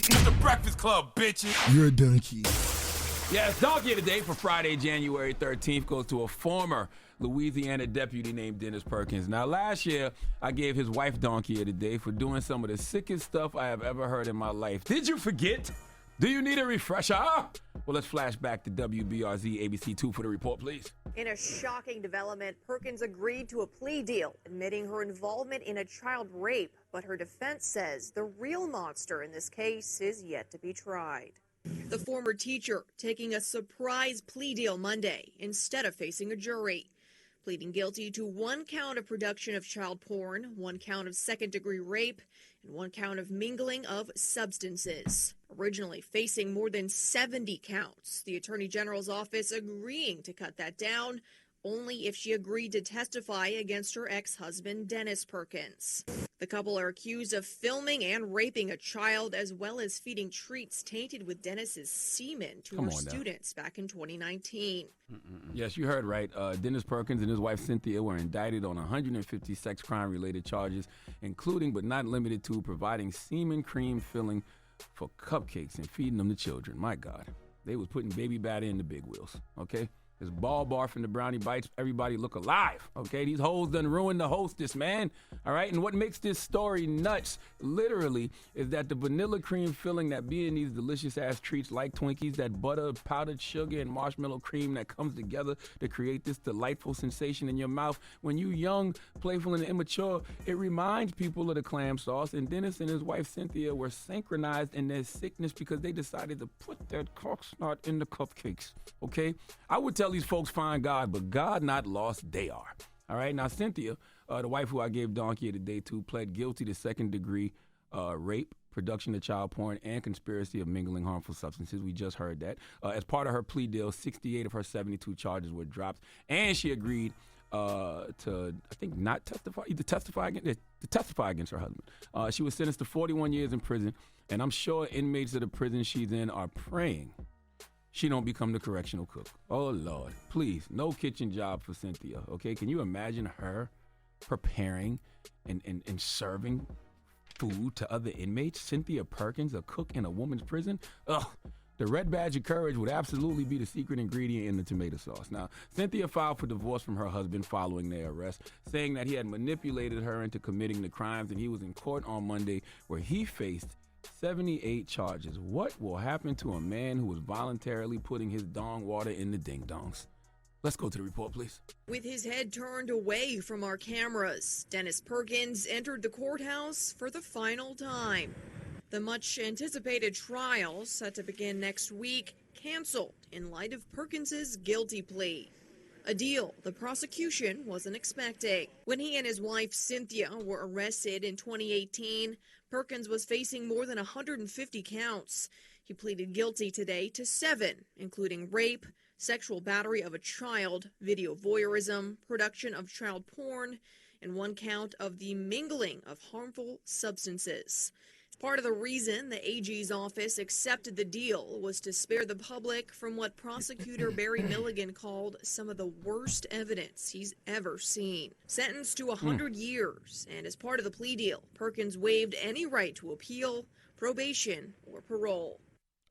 It's the Breakfast Club, bitches. You're a donkey. Yes, Donkey of the Day for Friday, January 13th goes to a former Louisiana deputy named Dennis Perkins. Now, last year, I gave his wife Donkey of the Day for doing some of the sickest stuff I have ever heard in my life. Did you forget? Do you need a refresher? Well, let's flash back to WBRZ ABC2 for the report, please. In a shocking development, Perkins agreed to a plea deal, admitting her involvement in a child rape. But her defense says the real monster in this case is yet to be tried. The former teacher taking a surprise plea deal Monday instead of facing a jury, pleading guilty to 1 count of production of child porn, 1 count of second-degree rape, and 1 count of mingling of substances. Originally facing more than 70 counts, the Attorney General's office agreeing to cut that down only if she agreed to testify against her ex-husband, Dennis Perkins. The couple are accused of filming and raping a child, as well as feeding treats tainted with Dennis's semen to her students back in 2019. Yes, you heard right. Dennis Perkins and his wife Cynthia were indicted on 150 sex crime-related charges, including but not limited to providing semen cream filling for cupcakes and feeding them to children. My God, they was putting baby batter in the big wheels, okay? This ball bar from the brownie bites, everybody look alive, okay? These hoes done ruined the hostess, man, all right? And what makes this story nuts, literally, is that the vanilla cream filling that be in these delicious-ass treats like Twinkies, that butter, powdered sugar, and marshmallow cream that comes together to create this delightful sensation in your mouth. When you young, playful, and immature, it reminds people of the clam sauce, and Dennis and his wife Cynthia were synchronized in their sickness because they decided to put that cock snot in the cupcakes, okay? I would tell these folks find God, but God not lost, they are. All right, now Cynthia, the wife who I gave Donkey of the Day to, pled guilty to second-degree rape, production of child porn, and conspiracy of mingling harmful substances. We just heard that. As part of her plea deal, 68 of her 72 charges were dropped, and she agreed to, I think, not testify, to testify against her husband. She was sentenced to 41 years in prison, and I'm sure inmates of the prison she's in are praying she don't become the correctional cook. Oh, Lord. Please, no kitchen job for Cynthia, okay? Can you imagine her preparing and serving food to other inmates? Cynthia Perkins, a cook in a woman's prison? Ugh. The red badge of courage would absolutely be the secret ingredient in the tomato sauce. Now, Cynthia filed for divorce from her husband following their arrest, saying that he had manipulated her into committing the crimes, and he was in court on Monday where he faced 78 charges. What will happen to a man who was voluntarily putting his dong water in the ding-dongs? Let's go to the report, please. With his head turned away from our cameras, Dennis Perkins entered the courthouse for the final time. The much-anticipated trial, set to begin next week, canceled in light of Perkins's guilty plea. A deal the prosecution wasn't expecting. When he and his wife Cynthia were arrested in 2018, Perkins was facing more than 150 counts. He pleaded guilty today to 7, including rape, sexual battery of a child, video voyeurism, production of child porn, and 1 count of the mingling of harmful substances. Part of the reason the AG's office accepted the deal was to spare the public from what prosecutor Barry Milligan called some of the worst evidence he's ever seen. Sentenced to 100 years, and as part of the plea deal, Perkins waived any right to appeal, probation, or parole.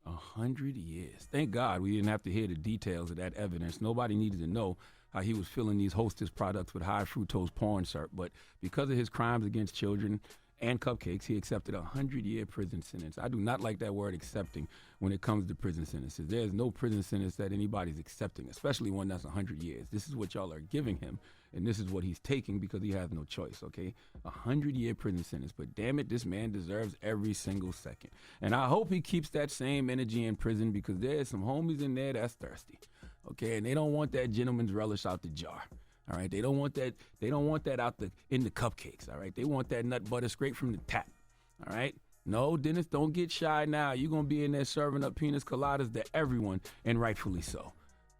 100 years. Thank God we didn't have to hear the details of that evidence. Nobody needed to know how he was filling these Hostess products with high fructose corn syrup. But because of his crimes against children and cupcakes, he accepted a 100-year prison sentence. I do not like that word accepting when it comes to prison sentences. There is no prison sentence that anybody's accepting, especially one that's 100 years. This is what y'all are giving him, and this is what he's taking because he has no choice, okay? 100-year prison sentence, but damn it, this man deserves every single second. And I hope he keeps that same energy in prison because there's some homies in there that's thirsty, okay? And they don't want that gentleman's relish out the jar. All right, they don't want that. They don't want that in the cupcakes. All right, they want that nut butter straight from the tap. All right, no, Dennis, don't get shy now. You're gonna be in there serving up penis coladas to everyone, and rightfully so.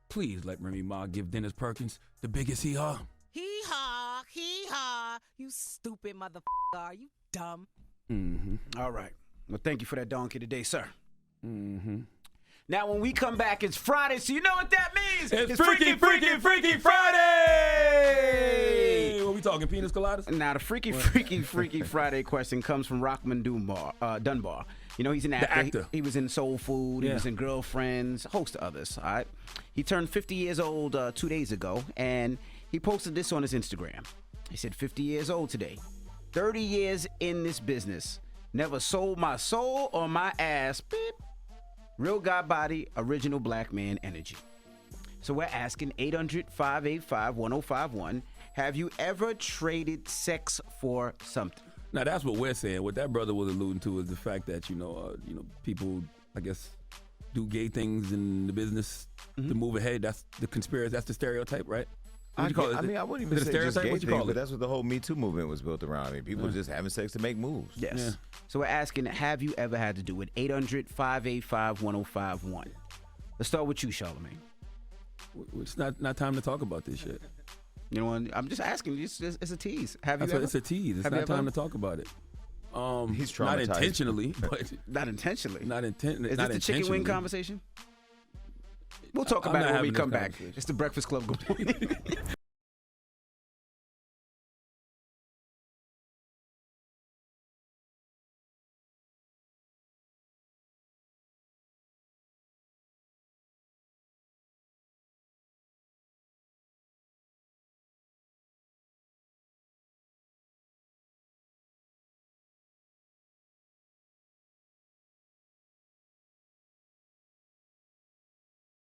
Please let Remy Ma give Dennis Perkins the biggest hee-haw. Hee-haw, hee-haw. You stupid motherfucker. Are you dumb? Mm-hmm. All right. Well, thank you for that donkey today, sir. Mm-hmm. Now, when we come back, it's Friday, so you know what that means. It's Freaky Friday! What we talking, penis coladas? Now, the Freaky Friday question comes from Rockman Dunbar. You know, he's an actor. The actor. He was in Soul Food. Yeah. He was in Girlfriends, a host of others. All right. He turned 50 years old 2 days ago, and he posted this on his Instagram. He said, 50 years old today. 30 years in this business. Never sold my soul or my ass. Beep. Real God body, original black man energy. So we're asking 800-585-1051. Have you ever traded sex for something? Now that's what we're saying. What that brother was alluding to is the fact that people, I guess, do gay things in the business to move ahead. That's the conspiracy. That's the stereotype, right? I wouldn't even say just gay thing, but it? that's what the whole Me Too movement was built around. I mean, people just having sex to make moves. Yes. Yeah. So we're asking, have you ever had to do it? 800-585-1051. Let's start with you, Charlamagne. It's not time to talk about this shit. You know, I'm just asking. It's a tease. Have you That's ever? what, it's a tease. It's Have you not time ever? to talk about it. He's traumatized. Not intentionally, but Not intentionally. not intent. Is not this the chicken wing intentionally. conversation? We'll talk I'm about not it when we having this come back. conversation. It's the Breakfast Club. Good morning.